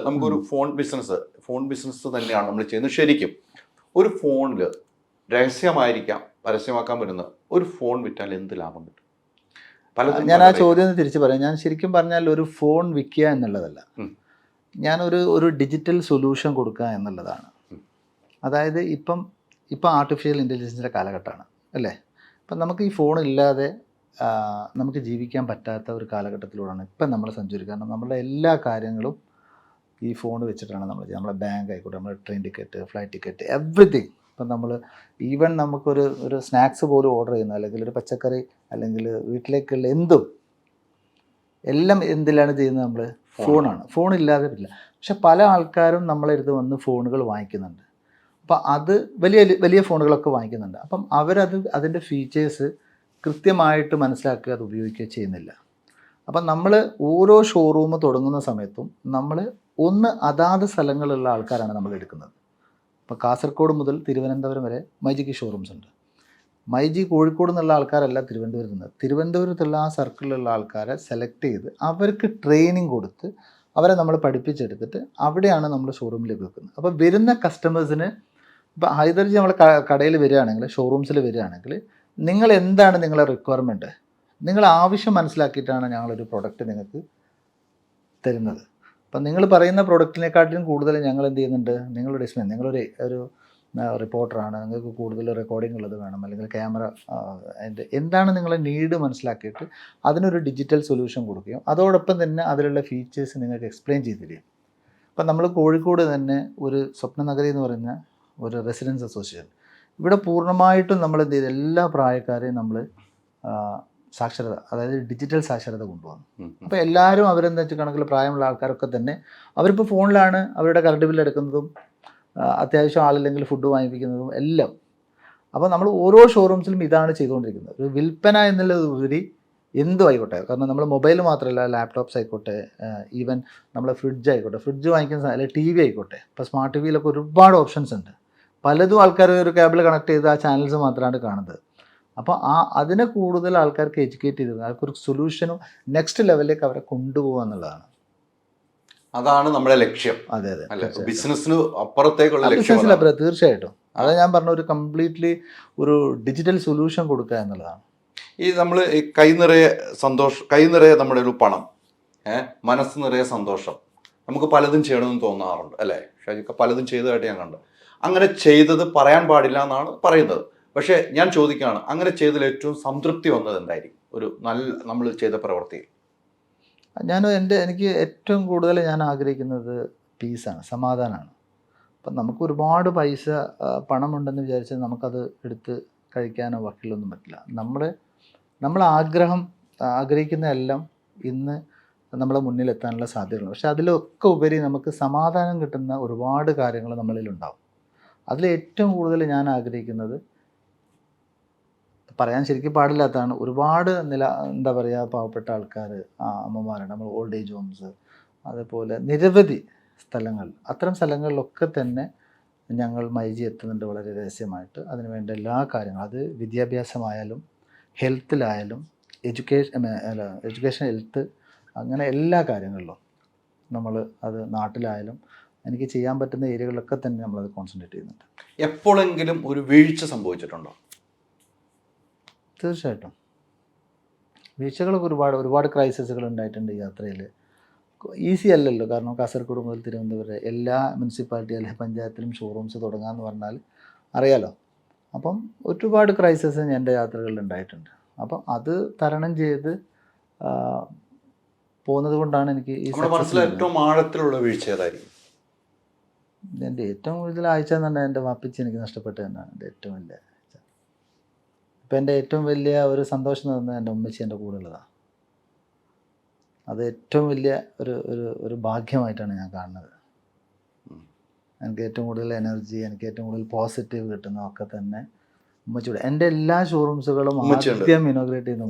നമുക്കൊരു phone business തന്നെയാണ് നമ്മൾ ചെയ്യുന്നത്. ശരിക്കും ഒരു ഫോണിൽ രഹസ്യമായിരിക്കാം പരസ്യമാക്കാൻ പറ്റുന്ന ഒരു ഫോൺ വിറ്റാൽ എന്ത് ലാഭം കിട്ടും? ഞാൻ ആ ചോദ്യം തിരിച്ചു പറയാം. ഞാൻ ശരിക്കും പറഞ്ഞാൽ ഒരു ഫോൺ വിൽക്കുക എന്നുള്ളതല്ല, ഞാനൊരു ഡിജിറ്റൽ സൊല്യൂഷൻ കൊടുക്കുക എന്നുള്ളതാണ്. അതായത് ഇപ്പം ആർട്ടിഫിഷ്യൽ ഇൻ്റലിജൻസിൻ്റെ കാലഘട്ടമാണ് അല്ലേ? അപ്പം നമുക്ക് ഈ ഫോൺ ഇല്ലാതെ നമുക്ക് ജീവിക്കാൻ പറ്റാത്ത ഒരു കാലഘട്ടത്തിലൂടെയാണ് ഇപ്പം നമ്മൾ സഞ്ചരിക്കുക. കാരണം നമ്മളുടെ എല്ലാ കാര്യങ്ങളും ഈ ഫോൺ വെച്ചിട്ടാണ് നമ്മൾ ചെയ്യുക. നമ്മുടെ ബാങ്ക് ആയിക്കോട്ടെ, നമ്മുടെ train ticket, flight ticket, everything. ഇപ്പം നമ്മൾ ഈവൻ നമുക്കൊരു സ്നാക്സ് പോലും ഓർഡർ ചെയ്യുന്ന, അല്ലെങ്കിൽ ഒരു പച്ചക്കറി, അല്ലെങ്കിൽ വീട്ടിലേക്കുള്ള എന്തും എല്ലാം എന്തിലാണ് ചെയ്യുന്നത്? നമ്മൾ ഫോണാണ്. ഫോണില്ലാതെ പറ്റില്ല. പക്ഷെ പല ആൾക്കാരും നമ്മളെടുത്ത് വന്ന് ഫോണുകൾ വാങ്ങിക്കുന്നുണ്ട്. അപ്പം അത് വലിയ ഫോണുകളൊക്കെ വാങ്ങിക്കുന്നുണ്ട്. അപ്പം അതിൻ്റെ ഫീച്ചേഴ്സ് കൃത്യമായിട്ട് മനസ്സിലാക്കുക, അത് ഉപയോഗിക്കുക ചെയ്യുന്നില്ല. അപ്പം നമ്മൾ ഓരോ ഷോറൂം തുടങ്ങുന്ന സമയത്തും നമ്മൾ അതാത് സ്ഥലങ്ങളിലുള്ള ആൾക്കാരാണ് നമ്മൾ എടുക്കുന്നത്. ഇപ്പോൾ കാസർഗോഡ് മുതൽ തിരുവനന്തപുരം വരെ മൈജിക്ക് ഷോറൂംസ് ഉണ്ട്. മൈജി കോഴിക്കോട് നിന്നുള്ള ആൾക്കാരല്ല തിരുവനന്തപുരത്തുള്ള ആ സർക്കിളിലുള്ള ആൾക്കാരെ സെലക്ട് ചെയ്ത് അവർക്ക് ട്രെയിനിങ് കൊടുത്ത് അവരെ നമ്മൾ പഠിപ്പിച്ചെടുത്തിട്ട് അവിടെയാണ് നമ്മൾ ഷോറൂമിലേക്ക് വെക്കുന്നത്. അപ്പോൾ വരുന്ന കസ്റ്റമേഴ്സിന്, ഇപ്പോൾ ഹൈദർജി നമ്മൾ കടയിൽ വരികയാണെങ്കിൽ, ഷോറൂംസിൽ വരികയാണെങ്കിൽ, നിങ്ങൾ എന്താണ് നിങ്ങളുടെ റിക്വയർമെൻറ്റ്, നിങ്ങൾ ആവശ്യം മനസ്സിലാക്കിയിട്ടാണ് ഞങ്ങളൊരു പ്രൊഡക്റ്റ് നിങ്ങൾക്ക് തരുന്നത്. അപ്പം നിങ്ങൾ പറയുന്ന പ്രൊഡക്റ്റിനെക്കാട്ടിലും കൂടുതൽ ഞങ്ങൾ എന്ത് ചെയ്യുന്നുണ്ട്, നിങ്ങളുടെ ഡിസ്പ്ലേ, നിങ്ങളൊരു റിപ്പോർട്ടറാണ്, നിങ്ങൾക്ക് കൂടുതൽ റെക്കോർഡിംഗ് ഉള്ളത് വേണം, അല്ലെങ്കിൽ ക്യാമറ, എന്താണ് നിങ്ങളെ നീഡ് മനസ്സിലാക്കിയിട്ട് അതിനൊരു ഡിജിറ്റൽ സൊല്യൂഷൻ കൊടുക്കുകയും അതോടൊപ്പം തന്നെ അതിലുള്ള ഫീച്ചേഴ്സ് നിങ്ങൾക്ക് എക്സ്പ്ലെയിൻ ചെയ്ത് തരും. അപ്പം നമ്മൾ കോഴിക്കോട് തന്നെ ഒരു സ്വപ്നനഗരി എന്ന് പറയുന്ന ഒരു റെസിഡൻസ് അസോസിയേഷൻ, ഇവിടെ പൂർണ്ണമായിട്ടും നമ്മൾ എന്ത് ചെയ്ത് എല്ലാ പ്രായക്കാരെയും നമ്മൾ സാക്ഷരത, അതായത് ഡിജിറ്റൽ സാക്ഷരത കൊണ്ടുവന്നു. അപ്പോൾ എല്ലാവരും അവരെന്താ വെച്ചാൽ കണക്കിൽ പ്രായമുള്ള ആൾക്കാരൊക്കെ തന്നെ അവരിപ്പോൾ ഫോണിലാണ് അവരുടെ കറണ്ട് ബില്ല് എടുക്കുന്നതും അത്യാവശ്യം ആളില്ലെങ്കിൽ ഫുഡ് വാങ്ങിപ്പിക്കുന്നതും എല്ലാം. അപ്പോൾ നമ്മൾ ഓരോ ഷോറൂംസിലും ഇതാണ് ചെയ്തുകൊണ്ടിരിക്കുന്നത്. ഒരു വിൽപ്പന എന്നുള്ളതുപരി എന്തും ആയിക്കോട്ടെ, കാരണം നമ്മൾ മൊബൈൽ മാത്രമല്ല, ലാപ്ടോപ്സ് ആയിക്കോട്ടെ, ഈവൻ നമ്മൾ ഫ്രിഡ്ജ് ആയിക്കോട്ടെ, ഫ്രിഡ്ജ് വാങ്ങിക്കുന്ന അല്ലെങ്കിൽ ടി വി ആയിക്കോട്ടെ. ഇപ്പോൾ സ്മാർട്ട് ടി വിയിലൊക്കെ ഒരുപാട് ഓപ്ഷൻസ് ഉണ്ട്. പലതും ആൾക്കാർ ഒരു കേബിൾ കണക്ട് ചെയ്ത് ആ ചാനൽസ് മാത്രമാണ് കാണുന്നത്. അപ്പോൾ അതിനെ കൂടുതൽ ആൾക്കാർക്ക് എഡ്യൂക്കേറ്റ് ചെയ്ത് അവർക്കൊരു സൊല്യൂഷനും നെക്സ്റ്റ് ലെവലിലേക്ക് അവരെ കൊണ്ടുപോകുക എന്നുള്ളതാണ്. അതാണ് നമ്മുടെ ലക്ഷ്യം. അതെ, ബിസിനസ്സിന് അപ്പുറത്തേക്കുള്ള ബിസിനസ്സിലപ്പുറം തീർച്ചയായിട്ടും. അത് ഞാൻ പറഞ്ഞ ഒരു കംപ്ലീറ്റ്ലി ഒരു ഡിജിറ്റൽ സൊല്യൂഷൻ കൊടുക്കുക എന്നുള്ളതാണ്. ഈ നമ്മൾ കൈ നിറയെ സന്തോഷം, കൈ നിറയെ നമ്മുടെ ഒരു പണം, മനസ്സ് നിറയെ സന്തോഷം, നമുക്ക് പലതും ചെയ്യണമെന്ന് തോന്നാറുണ്ട് അല്ലേ ഷാജിക്ക? പലതും ചെയ്തതായിട്ട് ഞാൻ കണ്ടു. അങ്ങനെ ചെയ്തത് പറയാൻ പാടില്ല എന്നാണ് പറയുന്നത്. പക്ഷേ ഞാൻ ചോദിക്കുകയാണ്, അങ്ങനെ ചെയ്തതിൽ ഏറ്റവും സംതൃപ്തി വന്നത് എന്തായിരിക്കും ഒരു നമ്മൾ ചെയ്ത പ്രവൃത്തിയിൽ? എനിക്ക് ഏറ്റവും കൂടുതൽ ഞാൻ ആഗ്രഹിക്കുന്നത് പീസാണ്, സമാധാനമാണ്. അപ്പം നമുക്ക് ഒരുപാട് പണമുണ്ടെന്ന് വിചാരിച്ചാൽ നമുക്കത് എടുത്ത് കഴിക്കാനോ വക്കിലൊന്നും പറ്റില്ല. നമ്മൾ ആഗ്രഹിക്കുന്ന എല്ലാം ഇന്ന് നമ്മളെ മുന്നിലെത്താനുള്ള സാധ്യതകളുണ്ട്. പക്ഷെ അതിലൊക്കെ ഉപരി നമുക്ക് സമാധാനം കിട്ടുന്ന ഒരുപാട് കാര്യങ്ങൾ നമ്മളിലുണ്ടാവും. അതിലേറ്റവും കൂടുതൽ ഞാൻ ആഗ്രഹിക്കുന്നത്, പറയാൻ ശരിക്കും പാടില്ലാത്തതാണ്, ഒരുപാട് എന്താ പറയുക, പാവപ്പെട്ട ആൾക്കാർ, അമ്മമാരുണ്ട്, നമ്മൾ ഓൾഡ് ഏജ് ഹോംസ്, അതേപോലെ നിരവധി സ്ഥലങ്ങൾ, അത്തരം സ്ഥലങ്ങളിലൊക്കെ തന്നെ ഞങ്ങൾ മൈജി എത്തുന്നുണ്ട് വളരെ രഹസ്യമായിട്ട്. അതിനുവേണ്ട എല്ലാ കാര്യങ്ങളും, അത് വിദ്യാഭ്യാസമായാലും ഹെൽത്തിലായാലും എഡ്യൂക്കേഷൻ ഹെൽത്ത്, അങ്ങനെ എല്ലാ കാര്യങ്ങളിലും നമ്മൾ അത് നാട്ടിലായാലും എനിക്ക് ചെയ്യാൻ പറ്റുന്ന ഏരിയകളിലൊക്കെ തന്നെ നമ്മളത് കോൺസെൻട്രേറ്റ് ചെയ്യുന്നുണ്ട്. എപ്പോഴെങ്കിലും ഒരു വീഴ്ച സംഭവിച്ചിട്ടുണ്ടോ? തീർച്ചയായിട്ടും വീഴ്ചകളൊക്കെ ഒരുപാട് ക്രൈസിസുകൾ ഉണ്ടായിട്ടുണ്ട് ഈ യാത്രയിൽ. ഈസി അല്ലല്ലോ, കാരണം കാസർഗോഡ് മുതൽ തിരുവനന്തപുരം എല്ലാ മുനിസിപ്പാലിറ്റി അല്ലെങ്കിൽ പഞ്ചായത്തിലും ഷോറൂംസ് തുടങ്ങാമെന്ന് പറഞ്ഞാൽ അറിയാലോ. അപ്പം ഒരുപാട് ക്രൈസിസ് എൻ്റെ യാത്രകളിൽ ഉണ്ടായിട്ടുണ്ട്. അപ്പം അത് തരണം ചെയ്ത് പോകുന്നത് കൊണ്ടാണ് എനിക്ക് ഈ ഏറ്റവും ആഴത്തിലുള്ള വീഴ്ച ഏതായിരിക്കും? എൻ്റെ ഏറ്റവും കൂടുതൽ ആഴ്ച എന്ന് പറഞ്ഞാൽ എൻ്റെ വാപ്പിച്ച് എനിക്ക് നഷ്ടപ്പെട്ടത് തന്നെയാണ് എൻ്റെ ഏറ്റവും വലിയ. ഇപ്പം എൻ്റെ ഏറ്റവും വലിയ ഒരു സന്തോഷം എന്ന് പറഞ്ഞാൽ എൻ്റെ ഉമ്മച്ചി എൻ്റെ കൂടെ ഉള്ളതാണ്. അത് ഏറ്റവും വലിയ ഒരു ഭാഗ്യമായിട്ടാണ് ഞാൻ കാണുന്നത്. എനിക്ക് ഏറ്റവും കൂടുതൽ എനർജി, എനിക്ക് ഏറ്റവും കൂടുതൽ പോസിറ്റീവ് കിട്ടുന്നതൊക്കെ തന്നെ ഉമ്മച്ചിയുടെ. എൻ്റെ എല്ലാ ഷോറൂംസുകളും ആദ്യം ഇനോഗ്രേറ്റ് ചെയ്യുന്ന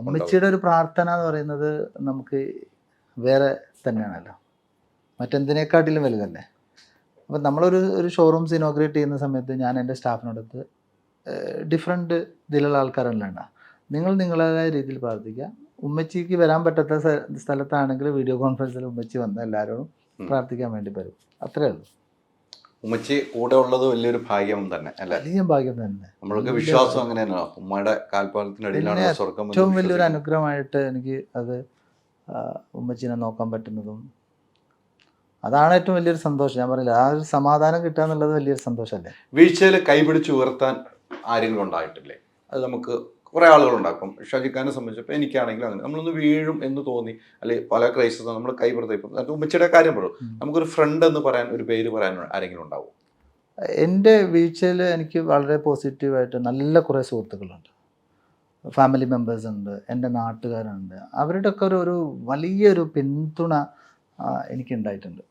ഉമ്മച്ചിയുടെ ഒരു പ്രാർത്ഥന എന്ന് പറയുന്നത് നമുക്ക് വേറെ തന്നെയാണല്ലോ, മറ്റെന്തിനേക്കാട്ടിലും വലുതല്ലേ. അപ്പം നമ്മളൊരു ഷോറൂംസ് ഇനോഗ്രേറ്റ് ചെയ്യുന്ന സമയത്ത് ഞാൻ എൻ്റെ സ്റ്റാഫിനോടത്ത് ഡിഫറെൻറ്റ് ഇതിലുള്ള ആൾക്കാരല്ലാണ്ട, നിങ്ങൾ നിങ്ങളേതായ രീതിയിൽ പ്രാർത്ഥിക്കുക, ഉമ്മച്ചിക്ക് വരാൻ പറ്റാത്ത സ്ഥലത്താണെങ്കിൽ വീഡിയോ കോൺഫറൻസിൽ ഉമ്മച്ചി വന്ന് എല്ലാവരോടും പ്രാർത്ഥിക്കാൻ വേണ്ടി വരും. അത്രേ ഉള്ളൂ. ഉമ്മച്ചി കൂടെ ഉള്ളത് വലിയൊരു ഭാഗ്യം തന്നെ അല്ലേ? വലിയ ഭാഗ്യം തന്നെ. നമ്മൾക്ക് വിശ്വാസം അങ്ങനെയല്ലോ, ഉമ്മയുടെ കാൽപാദത്തിനടിയിലാണ് സ്വർഗം. ഏറ്റവും വലിയൊരു അനുഗ്രഹമായിട്ട് എനിക്ക് അത് ഉമ്മച്ചീനെ നോക്കാൻ പറ്റുന്നതും അതാണ് ഏറ്റവും വലിയൊരു സന്തോഷം. ഞാൻ പറയില്ല, ആ ഒരു സമാധാനം കിട്ടുക എന്നുള്ളത് വലിയൊരു സന്തോഷമല്ലേ. വീഴ്ചയിൽ കൈപിടിച്ച് ഉയർത്താൻ ആരെങ്കിലും ഉണ്ടായിട്ടില്ലേ? അത് നമുക്ക് കുറേ ആളുകളുണ്ടാക്കും. ഷാജിഖാനെ സംബന്ധിച്ചപ്പോൾ എനിക്കാണെങ്കിലും അങ്ങനെ നമ്മളൊന്ന് വീഴും എന്ന് തോന്നി, അല്ലെങ്കിൽ പല ക്രൈസിസ് നമ്മൾ കൈപിടുത്ത. ഇപ്പം ഉമ്മച്ചിയുടെ കാര്യം പറയും, നമുക്കൊരു ഫ്രണ്ട് എന്ന് പറയാൻ, ഒരു പേര് പറയാൻ ആരെങ്കിലും ഉണ്ടാവും? എൻ്റെ വീഴ്ചയിൽ എനിക്ക് വളരെ പോസിറ്റീവായിട്ട് നല്ല കുറേ സുഹൃത്തുക്കളുണ്ട്, ഫാമിലി മെമ്പേഴ്സ് ഉണ്ട്, എൻ്റെ നാട്ടുകാരുണ്ട്. അവരുടെയൊക്കെ ഒരു വലിയൊരു പിന്തുണ എനിക്കുണ്ടായിട്ടുണ്ട്.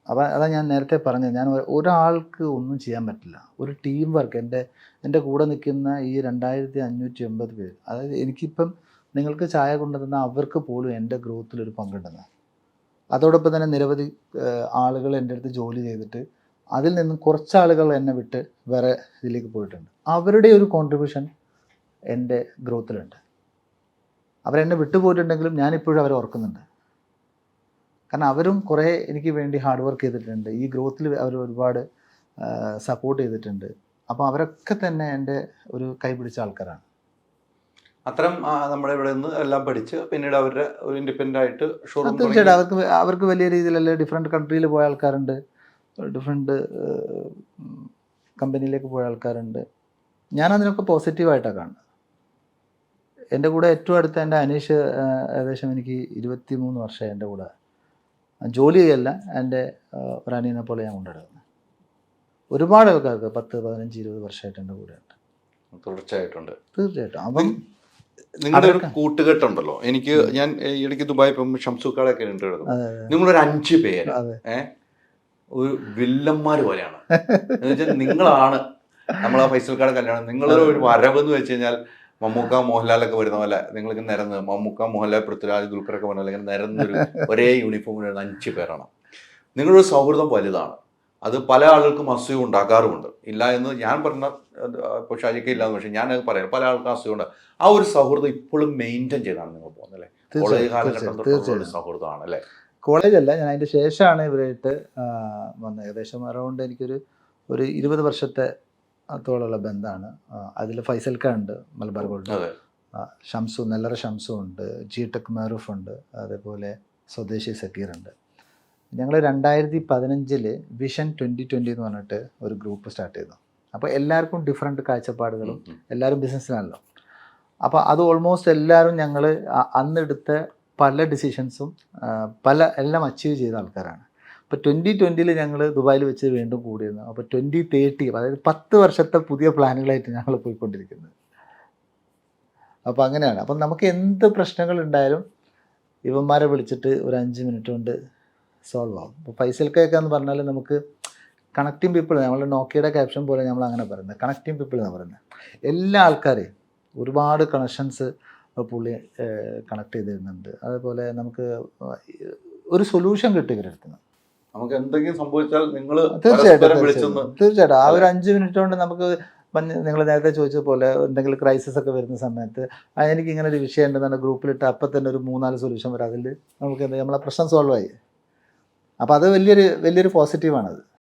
അപ്പോൾ അതാ ഞാൻ നേരത്തെ പറഞ്ഞത്, ഞാൻ ഒരാൾക്ക് ഒന്നും ചെയ്യാൻ പറ്റില്ല. ഒരു ടീം വർക്ക്. എൻ്റെ കൂടെ നിൽക്കുന്ന ഈ 2580 പേര്, അതായത് എനിക്കിപ്പം നിങ്ങൾക്ക് ചായ കൊണ്ടുതന്ന അവർക്ക് പോലും എൻ്റെ ഗ്രോത്തിലൊരു പങ്കുണ്ടെന്ന്. അതോടൊപ്പം തന്നെ നിരവധി ആളുകൾ എൻ്റെ അടുത്ത് ജോലി ചെയ്തിട്ട് അതിൽ നിന്നും കുറച്ച് ആളുകൾ എന്നെ വിട്ട് വേറെ ഇതിലേക്ക് പോയിട്ടുണ്ട്. അവരുടെ ഒരു കോൺട്രിബ്യൂഷൻ എൻ്റെ ഗ്രോത്തിലുണ്ട്. അവരെന്നെ വിട്ടുപോയിട്ടുണ്ടെങ്കിലും ഞാനിപ്പോഴും അവരെ ഓർക്കുന്നുണ്ട്. കാരണം അവരും കുറേ എനിക്ക് വേണ്ടി ഹാർഡ് വർക്ക് ചെയ്തിട്ടുണ്ട്. ഈ ഗ്രോത്തിൽ അവർ ഒരുപാട് സപ്പോർട്ട് ചെയ്തിട്ടുണ്ട്. അപ്പോൾ അവരൊക്കെ തന്നെ എൻ്റെ ഒരു കൈപിടിച്ച ആൾക്കാരാണ്. അത്തരം നമ്മുടെ ഇവിടെ നിന്ന് എല്ലാം പഠിച്ച് പിന്നീട് അവരുടെ ഒരു ഇൻഡിപെൻഡൻ്റ് ആയിട്ട് ഷോറൂം. തീർച്ചയായിട്ടും അവർക്ക് വലിയ രീതിയിലല്ലേ ഡിഫറെൻറ്റ് കൺട്രിയിൽ പോയ ആൾക്കാരുണ്ട്, ഡിഫറെൻറ്റ് കമ്പനിയിലേക്ക് പോയ ആൾക്കാരുണ്ട്. ഞാനതിനൊക്കെ പോസിറ്റീവായിട്ടാണ് കാണുന്നത്. എൻ്റെ കൂടെ ഏറ്റവും അടുത്ത എൻ്റെ അനീഷ് ഏകദേശം എനിക്ക് 23 വർഷമായി എൻ്റെ കൂടെ ജോലി ചെയ്യല്ല, എൻ്റെ ഒരു അനിയനെ പോലെ ഞാൻ കൊണ്ടുവരുന്നത്. ഒരുപാട് ആൾക്കാർക്ക് 10, 15, 20 വർഷമായിട്ട് എൻ്റെ കൂടെ ഉണ്ട്. തുടർച്ചയായിട്ടുണ്ട്. തീർച്ചയായിട്ടും. അപ്പം നിങ്ങളുടെ ഒരു കൂട്ടുകെട്ടുണ്ടല്ലോ. എനിക്ക് ഞാൻ ഇടയ്ക്ക് ദുബായ് ഇപ്പം ഷംസുക്കാടൊക്കെ ഉണ്ട്. നിങ്ങളൊരു 5 പേര് ഒരു വില്ലന്മാർ പോലെയാണ്. എന്ന് വെച്ചാൽ നിങ്ങളാണ് നമ്മളാ ഫൈസൽക്കാട് കല്യാണം, നിങ്ങളൊരു ഒരു വരവെന്ന് വെച്ച് കഴിഞ്ഞാൽ മമ്മൂക്ക മോഹൻലാലൊക്കെ വരുന്ന പോലെ നിങ്ങൾക്ക് നിരന്ന്, മമ്മൂക്ക മോഹൻലാൽ പൃഥ്വിരാജ് ദുൽഖറൊക്കെ പറഞ്ഞ പോലെ ഇങ്ങനെ നിരന്നൊരു ഒരേ യൂണിഫോമിൽ 5 പേരാണ്. നിങ്ങളൊരു സൗഹൃദം വലുതാണ്. അത് പല ആളുകൾക്കും അസൂയ ഉണ്ടാക്കാറുമുണ്ട്. ഇല്ല എന്ന് ഞാൻ പറഞ്ഞ ഇപ്പോൾ ഷാജിക്ക് ഇല്ലാന്ന്, പക്ഷേ ഞാനത് പറയാം, പല ആൾക്കും അസൂയുണ്ട്. ആ ഒരു സൗഹൃദം ഇപ്പോഴും മെയിൻറ്റെയിൻ ചെയ്താണ് നിങ്ങൾ പോകുന്നത് അല്ലേ? കോളേജ് കാലഘട്ടം തൊട്ടുള്ള സൗഹൃദമാണ് അല്ലേ? കോളേജല്ല, ഞാൻ അതിൻ്റെ ശേഷമാണ് ഇവരായിട്ട് വന്നത്. ഏകദേശം അറൗണ്ട് എനിക്കൊരു 20 വർഷത്തെ ത്തോളുള്ള ബന്ധമാണ്. അതിൽ ഫൈസൽക്ക ഉണ്ട്, മലബാർ ഗോൾഡ്, ഷംസു, നെല്ലറ ഷംസു ഉണ്ട്, ജി ടെക് മാറൂഫ് ഉണ്ട്, അതേപോലെ സ്വദേശി സക്കീർ ഉണ്ട്. ഞങ്ങൾ 2015 വിഷൻ 2020 എന്ന് പറഞ്ഞിട്ട് ഒരു ഗ്രൂപ്പ് സ്റ്റാർട്ട് ചെയ്തു. അപ്പോൾ എല്ലാവർക്കും ഡിഫറെൻറ്റ് കാഴ്ചപ്പാടുകളും, എല്ലാവരും ബിസിനസ്സിലാണല്ലോ. അപ്പോൾ അത് ഓൾമോസ്റ്റ് എല്ലാവരും ഞങ്ങൾ അന്നെടുത്ത പല ഡിസിഷൻസും എല്ലാം അച്ചീവ് ചെയ്ത ആൾക്കാരാണ്. അപ്പോൾ 2020 ഞങ്ങൾ ദുബായിൽ വെച്ച് വീണ്ടും കൂടിയിരുന്നു. അപ്പോൾ 2030, അതായത് 10 വർഷത്തെ പുതിയ പ്ലാനുകളായിട്ട് ഞങ്ങൾ പോയിക്കൊണ്ടിരിക്കുന്നത്. അപ്പോൾ അങ്ങനെയാണ്. അപ്പം നമുക്ക് എന്ത് പ്രശ്നങ്ങളുണ്ടായാലും ഇവന്മാരെ വിളിച്ചിട്ട് ഒരു 5 മിനിറ്റ് കൊണ്ട് സോൾവ് ആവും. ഇപ്പോൾ ഫൈസൽക്കൊക്കെ എന്ന് പറഞ്ഞാൽ നമുക്ക് കണക്റ്റിംഗ് പീപ്പിൾ, നമ്മൾ നോക്കിയുടെ ക്യാപ്ഷൻ പോലെ നമ്മൾ അങ്ങനെ പറയുന്നത് കണക്റ്റിംഗ് പീപ്പിൾ എന്ന് പറയുന്നത്. എല്ലാ ആൾക്കാരെയും ഒരുപാട് കണക്ഷൻസ് പുള്ളി കണക്ട് ചെയ്ത് തരുന്നുണ്ട്. അതേപോലെ നമുക്ക് ഒരു സൊല്യൂഷൻ കിട്ടും ഇവരെടുത്തുനിന്ന്. നമുക്ക് എന്തെങ്കിലും സംഭവിച്ചാൽ നിങ്ങൾ തീർച്ചയായിട്ടും ആ ഒരു 5 മിനിറ്റ് കൊണ്ട് നമുക്ക്, നിങ്ങൾ നേരത്തെ ചോദിച്ച പോലെ എന്തെങ്കിലും ക്രൈസിസ് ഒക്കെ വരുന്ന സമയത്ത് എനിക്ക് ഇങ്ങനെ ഒരു വിഷയം ഉണ്ടെന്നാണ് ഗ്രൂപ്പിലിട്ട് അപ്പം തന്നെ ഒരു 3-4 സൊല്യൂഷൻ വരും. അതിൽ നമുക്ക് നമ്മളെ പ്രശ്നം സോൾവ് ആയി. അപ്പോൾ അത് വലിയൊരു പോസിറ്റീവാണത്.